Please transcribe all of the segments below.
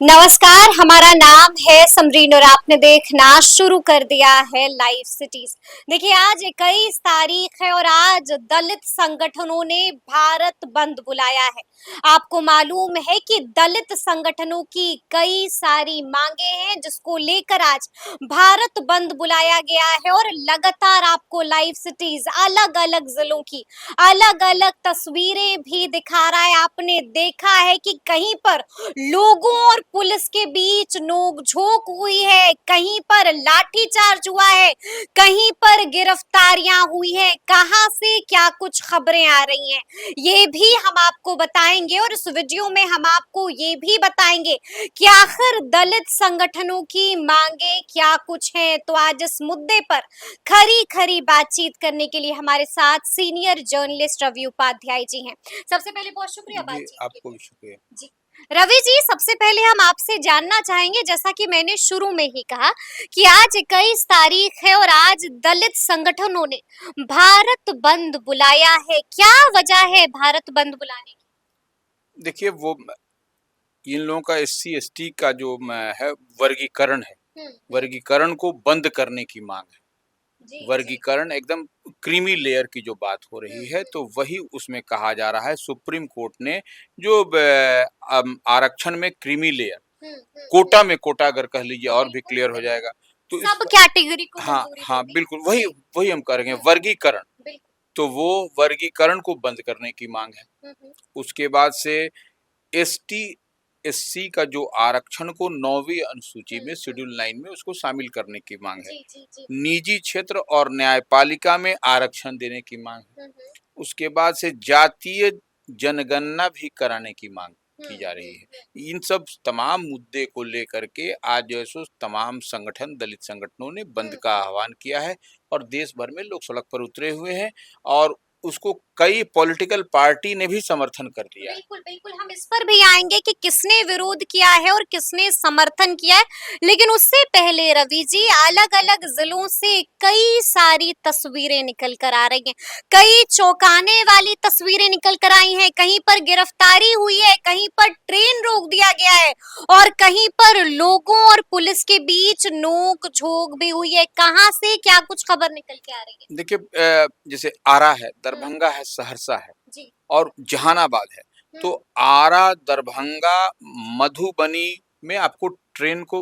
नमस्कार, हमारा नाम है समरीन और आपने देखना शुरू कर दिया है लाइव सिटीज। देखिए आज 21 तारीख है और आज दलित संगठनों ने भारत बंद बुलाया है। आपको मालूम है कि दलित संगठनों की कई सारी मांगे हैं जिसको लेकर आज भारत बंद बुलाया गया है और लगातार आपको लाइव सिटीज अलग अलग जिलों की अलग अलग तस्वीरें भी दिखा रहा है। आपने देखा है कि कहीं पर लोगों और पुलिस के बीच नोक-झोंक हुई है, कहीं पर लाठीचार्ज हुआ है, कहीं पर गिरफ्तारियां हुई हैं, कहां से क्या कुछ खबरें आ रही हैं, ये भी हम आपको बताएंगे और इस वीडियो में हम आपको ये भी बताएंगे कि आखिर दलित संगठनों की मांगे क्या कुछ हैं। तो आज इस मुद्दे पर खरी-खरी बातचीत करने के लिए हमारे साथ सीनियर जर्नलिस्ट रवि उपाध्याय जी हैं। सबसे पहले बहुत शुक्रिया जी, बातचीत के आपको लिए। भी शुक्रिया। जी। रवि जी, सबसे पहले हम आपसे जानना चाहेंगे, जैसा कि मैंने शुरू में ही कहा कि आज 21 तारीख है और आज दलित संगठनों ने भारत बंद बुलाया है। क्या वजह है भारत बंद बुलाने की? देखिए वो इन लोगों का एससी एसटी का जो है वर्गीकरण है, वर्गीकरण को बंद करने की मांग है। जी जी। वर्गीकरण एकदम क्रीमी लेयर की जो बात हो रही है, तो वही उसमें कहा जा रहा है। सुप्रीम कोर्ट ने जो आरक्षण में क्रीमी लेयर, कोटा में कोटा अगर कह लीजिए और भी बिल्कुल क्लियर हो बिल्कुल। जाएगा। तो इस सब कैटेगरी को हाँ, मंजूरी दे हाँ, दी। बिल्कुल वही जी। वही हम करेंगे वर्गीकरण। बिल्कुल। तो वो वर्गीकरण को बंद करने की मांग है। उसके बाद से एसटी एससी का जो आरक्षण को 9वीं अनुसूची में शेड्यूल 9 में उसको शामिल करने की मांग है। जी जी जी। निजी क्षेत्र और न्यायपालिका में आरक्षण देने की मांग है। उसके बाद से जातीय जनगणना भी कराने की मांग की जा रही है। इन सब तमाम मुद्दे को लेकर के आज जो है सो तमाम संगठन, दलित संगठनों ने बंद का आह्वान किया है और देश भर में लोग सड़क पर उतरे हुए हैं और उसको कई पॉलिटिकल पार्टी ने भी समर्थन कर दिया है। बिल्कुल, बिल्कुल, हम इस पर भी आएँगे कि किसने विरोध किया है और किसने समर्थन किया है। लेकिन उससे पहले रवि जी, अलग-अलग ज़िलों से कई सारी तस्वीरें निकल कर आ रही हैं। कई चौंकाने वाली तस्वीरें निकल कर आई हैं, कहीं पर गिरफ्तारी हुई है, कहीं पर ट्रेन रोक दिया गया है और कहीं पर लोगों और पुलिस के बीच नोक-झोंक भी हुई है। कहाँ से क्या कुछ खबर निकल के आ रही है? देखिए जैसे आरा है, दरभंगा है, सहरसा है जी। और जहानाबाद है। तो आरा, दरभंगा, मधुबनी में आपको ट्रेन को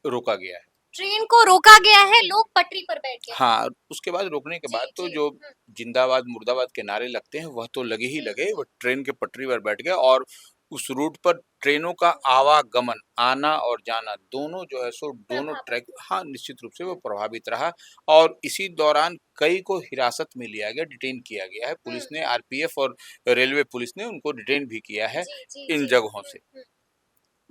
रोका गया है। ट्रेन को रोका गया है, लोग पटरी पर बैठ गए हैं। हाँ, उसके बाद रोकने के जी, बाद तो जी। जो जिंदाबाद, मुर्दाबाद के नारे लगते हैं, वह तो लगे ही लगे, वो हुँ। ट्रेन के पटरी पर बैठ गए और उस रूट पर ट्रेनों का आवागमन, आना और जाना दोनों जो है सो दोनों प्रभावित ट्रैक हाँ, निश्चित रूप से वो हुँ, प्रभावित रहा और इसी दौरान कई को हिरासत में लिया गया, डिटेन किया गया है। पुलिस ने आरपीएफ और रेलवे पुलिस ने उनको डिटेन भी किया है जी, जी, इन जी। जगहों से।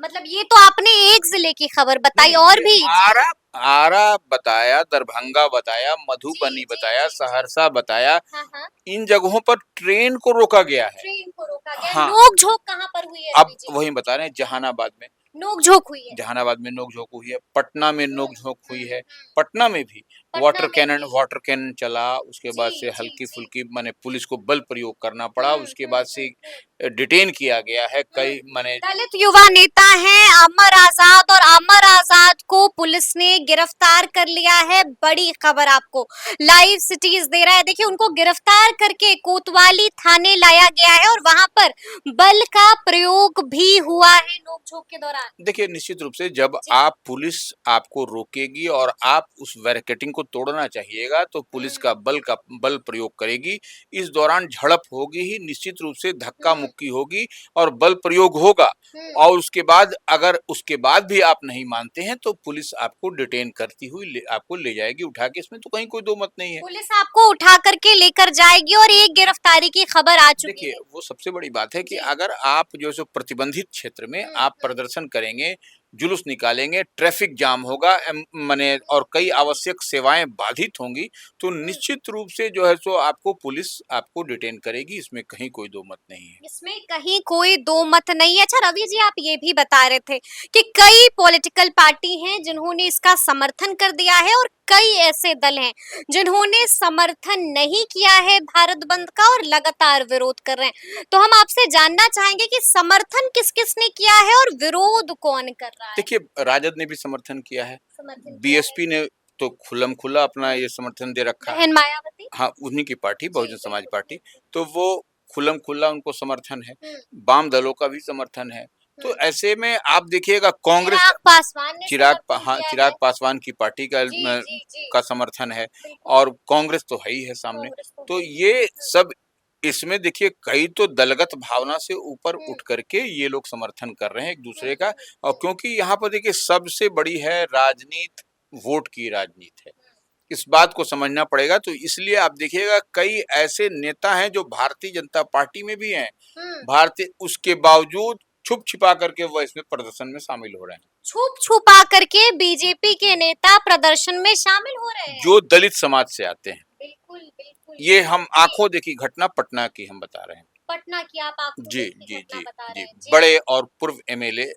मतलब ये तो आपने एक ज़िले की खबर नहीं, बताई नहीं, और ये भी जी। आरा आरा बताया, दरभंगा बताया, जी, मधुबनी जी, बताया, जी, जी। सहरसा बताया। हाँ, हाँ। इन जगहों पर ट्रेन को रोका गया है। ट्रेन को रोका गया। हाँ, नोक-झोंक कहाँ पर हुई है अब रवि जी? वही बता रहे हैं जहानाबाद में। नोक-झोंक हुई है। जहानाबाद में नोक-झोंक हुई है, पटना में हुँ, नोक-झोंक हुई हुँ, है। हुँ। पटना में भी पटना में भी। वाटर कैनन चला, उसके बाद जी, से जी, जी। हल्की-फुल्की माने पुलिस को बल प्रयोग करना हुँ, पड़ा, उसके हुँ, बाद हुँ, से हुँ। डिटेन किया गया है हुँ। कई माने दलित युवा नेता हैं अमर आजाद और अमर आजाद को पुलिस ने गिरफ्तार कर लिया है। बड़ी खबर आपको लाइव सिटीज दे रहा है। देखिए उनको गिरफ्तार करके कोतवाली थाने लाया गया है और वहां पर बल का प्रयोग भी हुआ है नोक-झोंक के दौरान। देखिए, निश्चित रूप से जब जी। आप पुलिस आपको रोकेगी और आप उस बैरिकेडिंग को तोड़ना चाहिएगा, तो पुलिस हुँ, का बल प्रयोग करेगी। इस दौरान झड़प होगी ही, निश्चित रूप से हुँ, धक्का-मुक्की होगी और बल प्रयोग होगा हुँ। और उसके बाद अगर उसके बाद भी आप नहीं मानते हैं, तो पुलिस आपको डिटेन करती हुई आपको ले जाएगी उठा के, इसमें तो कहीं कोई दो मत नहीं है। पुलिस आपको उठा करके लेकर जाएगी और एक गिरफ्तारी की खबर आ चुकी देखिए, है। वो सबसे बड़ी बात है कि जी। अगर आप जो है सो प्रतिबंधित क्षेत्र में हुँ, आप हुँ। प्रदर्शन करेंगे, जुलूस निकालेंगे, ट्रैफिक जाम होगा, माने और कई आवश्यक सेवाएं बाधित होंगी, तो निश्चित रूप से जो है सो आपको पुलिस आपको डिटेन करेगी, इसमें कहीं कोई दो मत नहीं है। इसमें कहीं कोई दो मत नहीं है। अच्छा रवि जी, आप ये भी बता रहे थे कि कई पॉलिटिकल पार्टी हैं जिन्होंने इसका समर्थन कर दिया है और कई ऐसे दल हैं जिन्होंने समर्थन नहीं किया है भारत बंद का और लगातार विरोध कर रहे हैं। तो हम आपसे जानना चाहेंगे कि समर्थन किस किस ने किया है और विरोध कौन कर रहा है? देखिए, राजद ने भी समर्थन किया है, समर्थन किया है। बीएसपी ने तो खुल्लम-खुल्ला अपना ये समर्थन दे रखा है। बहन मायावती। हाँ, उन्हीं की पार्टी जी, बहुजन समाज बिल्कुल, पार्टी, बिल्कुल। तो वो खुल्लम-खुल्ला उनको समर्थन है, हुँ, वाम दलों का भी समर्थन है। तो हुँ। ऐसे में आप देखिएगा कांग्रेस चिराग पासवान ने समर्थन हाँ, किया चिराग है। पासवान की पार्टी जी, जी, जी। का समर्थन है बिल्कुल, और कांग्रेस तो है ही है सामने। कांग्रेस तो तो है ही है। ये सब इसमें देखिए कई तो दलगत भावना से ऊपर हुँ, उठ करके ये लोग समर्थन कर रहे हैं एक हुँ, दूसरे का, और हुँ, क्योंकि यहाँ पर देखिए सबसे बड़ी है राजनीति, वोट की राजनीति है। इस बात को समझना पड़ेगा, तो इसलिए आप देखिएगा कई ऐसे नेता हैं जो भारतीय जनता पार्टी में भी हैं, हुँ। भारतीय उसके बावजूद छुप-छिपा करके वह इसमें प्रदर्शन में शामिल हो रहे हैं। छुप-छुपा करके बीजेपी के नेता प्रदर्शन में शामिल हो रहे हैं। जो दलित समाज से आते हैं। बिल्कुल, बिल्कुल। ये हम जी, आँखों देखी घटना पटना की हम बता रहे हैं। पटना की आप आँखों जी, देखी जी, घटना जी, बता रहे जी। हैं। जी, बड़े और पूर्व एमएलए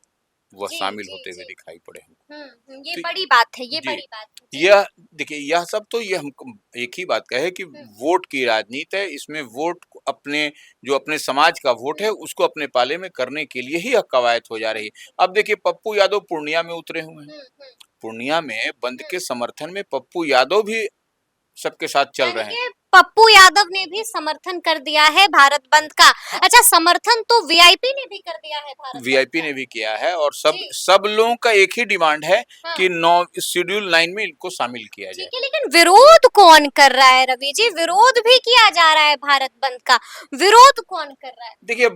वह जी, शामिल जी, होते हुए जी। दिखाई पड़े हमको। ये तो बड़ी बात है, ये जी, बड़ी बात है। जी। यह देखिए यह सब तो ये हमको एक ही बात का है कि हुँ, वोट की राजनीति है, इसमें वोट को अपने जो अपने समाज का वोट है हुँ, उसको अपने पाले में करने के लिए ही यह कवायद हो जा रही है। अब देखिए पप्पू यादव पूर्णिया में उतरे हुए हैं। हुँ, हुँ, पूर्णिया में बंद हुँ। के समर्थन में पप्पू यादव भी सबके साथ चल यानी रहे हैं। कि पप्पू यादव ने भी समर्थन कर दिया है भारत बंद का। हाँ, अच्छा, समर्थन तो वीआईपी ने भी कर दिया है भारत बंद वीआईपी का। ने भी किया है और जी, सब लोगों का एक ही डिमांड है हाँ। कि 9 शेड्यूल 9 में इनको शामिल किया जाए। ठीक है, लेकिन विरोध कौन कर रहा है रवि जी? विरोध भी किया जा रहा है भारत बंद का। विरोध कौन कर रहा है? देखिए,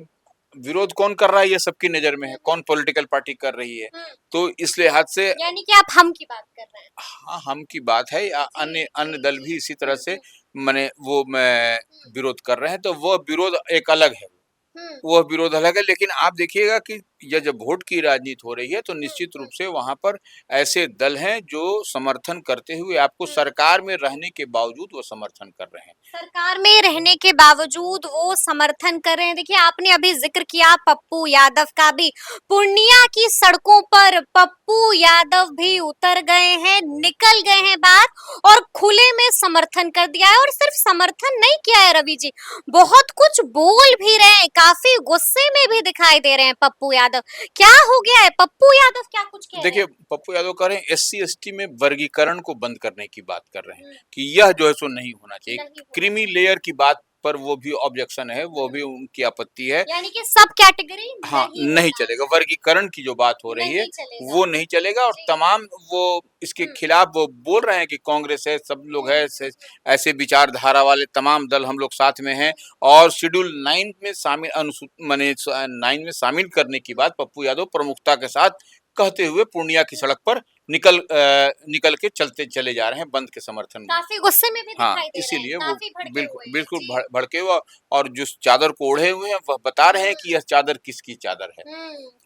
विरोध कौन कर रहा है ये सबकी नज़र में है, हुँ, कौन पॉलिटिकल पार्टी कर रही है। हुँ। तो इस लिहाज से यानी कि आप हम की बात कर रहे हैं। हाँ, हम की बात है या जी, अन्य अन्य जी, दल जी। भी इसी तरह से हुँ। माने वो मैं हुँ, विरोध कर रहे हैं, तो वो विरोध एक अलग है। हुँ, वह विरोध अलग है, लेकिन आप देखिएगा कि ये जब वोट की राजनीति हो रही है तो हुँ, निश्चित रूप हुँ, से वहाँ पर ऐसे दल हैं जो समर्थन करते हुए आपको हुँ। सरकार में रहने के बावजूद वो समर्थन कर रहे हैं। सरकार में रहने के बावजूद वो समर्थन कर रहे हैं। देखिए, आपने अभी ज़िक्र किया पप्पू यादव का भी। पूर्णिया की सड़कों पर पप्पू यादव भी उतर गए हैं, निकल गए हैं बाहर और खुले में समर्थन कर दिया है और सिर्फ समर्थन नहीं किया है रवि जी, बहुत कुछ बोल भी रहे हैं, काफ़ी गुस्से में भी दिखाई दे रहे हैं पप्पू यादव। क्या हो गया है? पप्पू यादव क्या कुछ कह रहे देखिए, हैं? पप्पू यादव कह रहे हैं एससी-एसटी में वर्गीकरण को बंद करने की बात कर रहे हैं, हुँ, कि यह जो है सो नहीं होना चाहिए। नहीं होना क्रीमी चाहिए। लेयर की बात पर वो भी ऑब्जेक्शन है, वो हुँ। भी उनकी आपत्ति है। यानी कि सब कैटेगरी हाँ, नहीं नहीं होना चलेगा, है, वर्गीकरण की जो बात हो रही है, नहीं चलेगा। वो नहीं चलेगा और जी। तमाम वो इसके हुँ, खिलाफ वो बोल रहे हैं कि कांग्रेस है, सब लोग हुँ, हैं, हुँ, हुँ, ऐसे विचारधारा वाले तमाम दल हम लोग साथ में हैं हुँ, और शेड्यूल 9 में शामिल माने 9 में शामिल करने की हुँ। बात पप्पू यादव प्रमुखता के साथ कहते हुए पूर्णिया की सड़क पर निकल के चलते चले जा रहे हैं बंद के समर्थन में। काफ़ी गुस्से में भी हाँ, दिखाई दे रहे हैं, इसीलिए वो काफ़ी भड़के हुए हैं। बिल्कुल जी। भड़के हुए और जिस चादर को ओढ़े हुए हैं वह बता रहे हैं कि हुँ, यह चादर किसकी चादर है।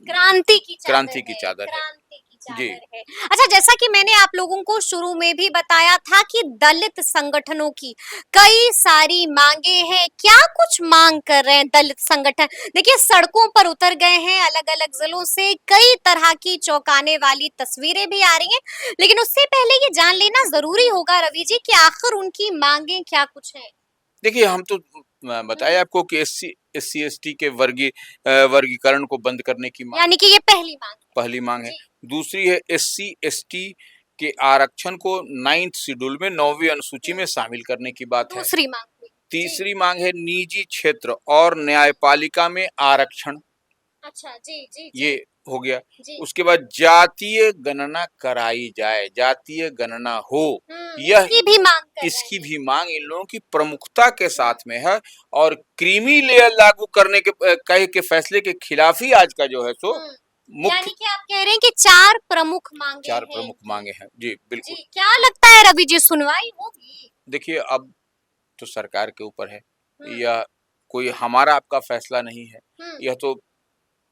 क्रांति की चादर क्रांति की है, चादर है। क्रांति की जी। चादर है। अच्छा, जैसा कि मैंने आप लोगों को शुरू में भी बताया था कि दलित संगठनों की कई सारी मांगे हैं। क्या कुछ मांग कर रहे हैं दलित संगठन? देखिए, सड़कों पर उतर गए हैं, अलग-अलग जिलों से कई तरह की चौंकाने वाली तस्वीरें भी आ रही हैं। लेकिन उससे पहले ये जान लेना ज़रूरी होगा रवि जी कि आखिर उनकी मांगे क्या कुछ हैं? देखिए हम तो बताया हुँ, आपको कि एससी-एसटी के वर्गीकरण को बंद करने की मांग यानी कि ये पहली मांग है। पहली मांग है। जी, दूसरी है एससी-एसटी के आरक्षण को 9th शेड्यूल में 9वीं अनुसूची हुँ, में शामिल करने की बात है। दूसरी मांग हुई। जी। तीसरी मांग है निजी क्षेत्र और न्यायपालिका में आरक्षण, अच्छा, जी, जी, ये जी, हो गया। जी। उसके बाद जातीय गणना कराई जाए, जातीय गणना हो, यह इसकी भी माँग कर रहे इसकी हैं। भी मांग इन लोगों की प्रमुखता के हुँ, साथ में है और क्रीमी लेयर लागू करने के कहे के फैसले के खिलाफ ही आज का जो है सो हुँ। मुख्य यानी कि आप कह रहे हैं कि 4 प्रमुख माँगे 4 हैं प्रमुख इनकी। मांगे हैं। जी, बिल्कुल। जी, क्या लगता है रवि जी, सुनवाई होगी? देखिए अब तो सरकार के ऊपर है, हुँ, या कोई हमारा आपका फैसला नहीं है। हुँ। यह तो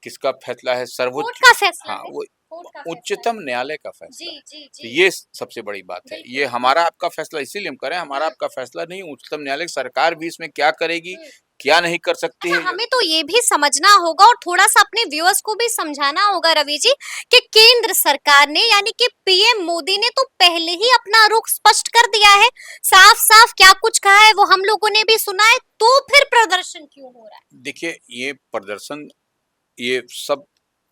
किसका फैसला है कोर्ट सर्वोच्च का फैसला हाँ, है। वो कोर्ट का फैसला है। उच्चतम न्यायालय का फैसला जी, है। जी, तो जी। ये सबसे बड़ी बात है। ये बिल्कुल। हमारा आपका फैसला इसीलिए हम कर रहे हैं, हमारा हुँ, आपका फैसला नहीं, उच्चतम न्यायालय सरकार भी इसमें क्या करेगी, हुँ। क्या नहीं कर सकती अच्छा, है। हमें तो ये भी समझना होगा और थोड़ा-सा अपने व्यूअर्स को भी समझाना होगा रवि जी कि केंद्र सरकार ने यानी कि पीएम मोदी ने तो पहले ही अपना रुख स्पष्ट कर दिया है। साफ-साफ क्या कुछ कहा है वो हम लोगों ने भी सुना है, तो फिर प्रदर्शन क्यों हो रहा है? देखिए, ये प्रदर्शन, ये सब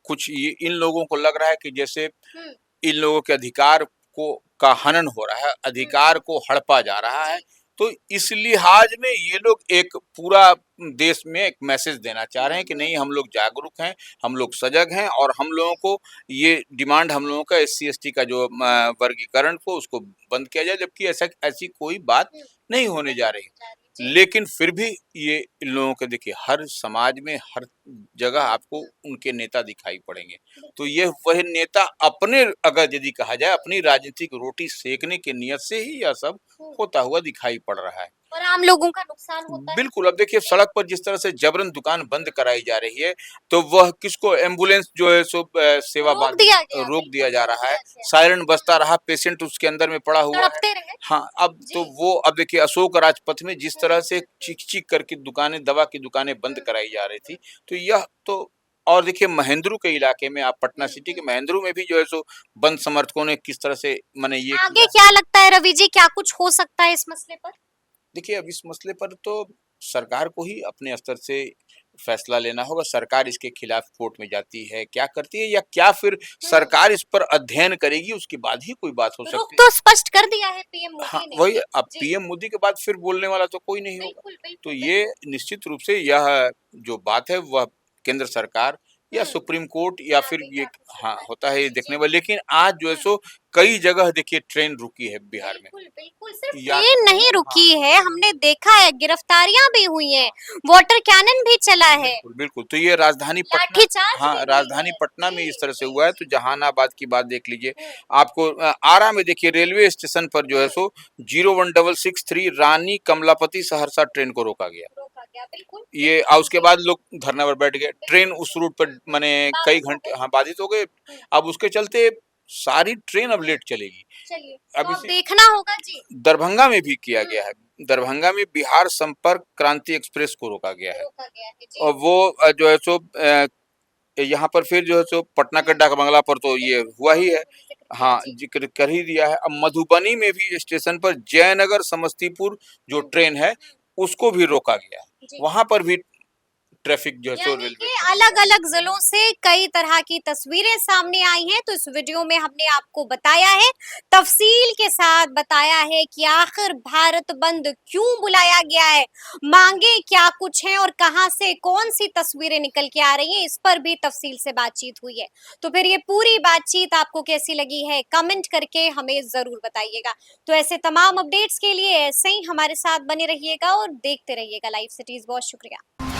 कुछ ये इन लोगों को लग रहा है कि जैसे हुँ, इन लोगों के अधिकार को का हनन हो रहा है, हुँ, अधिकार को हड़पा जा रहा है। जी, तो इस लिहाज में ये लोग एक पूरा देश में एक मैसेज देना चाह रहे हैं कि नहीं, हम लोग जागरूक हैं, हम लोग सजग हैं और हम लोगों को ये डिमांड, हम लोगों का एससी-एसटी का जो वर्गीकरण को उसको बंद किया जाए, जबकि ऐसा ऐसी कोई बात हुँ, नहीं होने जा रही। जा रही जी, लेकिन फिर भी ये इन लोगों के, देखिए, हर समाज में हर जगह आपको हुँ, उनके नेता दिखाई पड़ेंगे। तो बिल्कुल। ये वही नेता अपने, अगर यदि कहा जाए, अपनी राजनीतिक रोटी सेकने की नियत से ही यह सब हुँ, होता हुआ दिखाई पड़ रहा है। और आम लोगों का नुकसान होता है। बिल्कुल, अब देखिए जी, सड़क पर जिस तरह से जबरन दुकान बंद कराई जा रही है, तो वह किसको, एम्बुलेंस जो है सो सेवा रोक बाद दिया गया, रोक बिल्कुल दिया जा रोक रहा है, दिया गया। सायरन बजता हुँ, रहा, पेशेंट उसके अंदर में पड़ा हुआ है। तड़पते रहे। हाँ, अब तो जी, वो, अब देखिए अशोक राजपथ में जिस हुँ, तरह से हुँ, हुँ, चीख-चीख करके दुकानें, दवा की दुकानें बंद हुँ, कराई जा रही थी, हुँ, तो यह तो, और देखिए महेंद्रू के इलाके में, आप पटना हुँ, सिटी के हुँ। महेंद्रू में भी जो है सो बंद समर्थकों ने किस तरह से माने ये आगे किया। क्या लगता है रवि जी, क्या कुछ हो सकता है इस मसले पर? देखिए, अब इस मसले पर तो सरकार को ही अपने स्तर से फैसला लेना होगा। सरकार इसके खिलाफ कोर्ट में जाती है, क्या करती है, या क्या फिर हुँ, सरकार इस पर अध्ययन करेगी, उसके बाद ही कोई बात हो रुख सकती है। तो स्पष्ट कर दिया है पीएम हाँ, मोदी ने। वही, अब जी, पीएम मोदी के बाद फिर बोलने वाला तो कोई नहीं होगा। बिल्कुल, तो बिल्कुल, ये बिल्कुल। निश्चित रूप से यह जो बात है, वह केंद्र सरकार या हुँ, सुप्रीम कोर्ट या या फिर फिर ये, क्या कुछ हाँ, होता है। होता है ये जी, देखने जी। वाला। लेकिन आज जो है हुँ, सो कई जगह देखिए ट्रेन रुकी है बिहार में। बिल्कुल, बिल्कुल, सिर्फ या ट्रेन नहीं हाँ, रुकी है, हमने देखा है गिरफ्तारियाँ भी हुई हैं, वाटर कैनन भी चला है, बिल्कुल, बिल्कुल। तो ये राजधानी पटना, लाठीचार्ज हाँ, भी हुई राजधानी है। पटना में इस जी, तरह से जी, हुआ है, तो जी। जहानाबाद की बात देख लीजिए। हुँ, आपको आरा में देखिए रेलवे स्टेशन पर जो है हुँ, सो 01663 रानी कमलापति सहरसा ट्रेन को रोका गया। रोका गया, बिल्कुल, ये बिल्कुल, उसके जी, बाद लोग धरने पर बैठ गए। ट्रेन बिल्कुल, उस रूट बिल्कुल। पर माने कई बाधित हो घंटे, गई। हाँ, बाधित हो गए। हुँ, अब उसके चलते सारी ट्रेन अब लेट चलेगी। चलिए, अब तो अब इसी देखना होगा जी। दरभंगा में भी किया हुँ, गया है। दरभंगा में बिहार संपर्क क्रांति एक्सप्रेस को रोका गया है। रोका गया है, जी। और वो जो है सो यहाँ पर फिर जो है सो पटना हुँ, के डाक बंगला पर तो ये बिल्कुल, हुआ ही है। आपने ज़िक्र किया, हाँ, जी। ज़िक्र कर ही दिया है। अब मधुबनी में भी स्टेशन पर जयनगर समस्तीपुर जो हुँ, ट्रेन है, हुँ, उसको भी रोका गया है। जी। वहाँ पर भी ट्रैफिक जो है सो यानी रेलवे कि का। अलग-अलग ज़िलों से कई तरह की तस्वीरें सामने आई हैं, तो इस वीडियो में हमने आपको बताया है, तफ़सील के साथ बताया है कि आखिर भारत बंद क्यों बुलाया गया है, मांगे क्या कुछ हैं और कहाँ से कौन-सी तस्वीरें निकल के आ रही हैं, इस पर भी तफ़सील से बातचीत हुई है। तो फिर ये पूरी बातचीत आपको कैसी लगी है, कमेंट करके हमें ज़रूर बताइएगा। तो ऐसे तमाम अपडेट्स के लिए ऐसे ही हमारे साथ बने रहिएगा और देखते रहिएगा लाइव सिटीज़। बहुत शुक्रिया।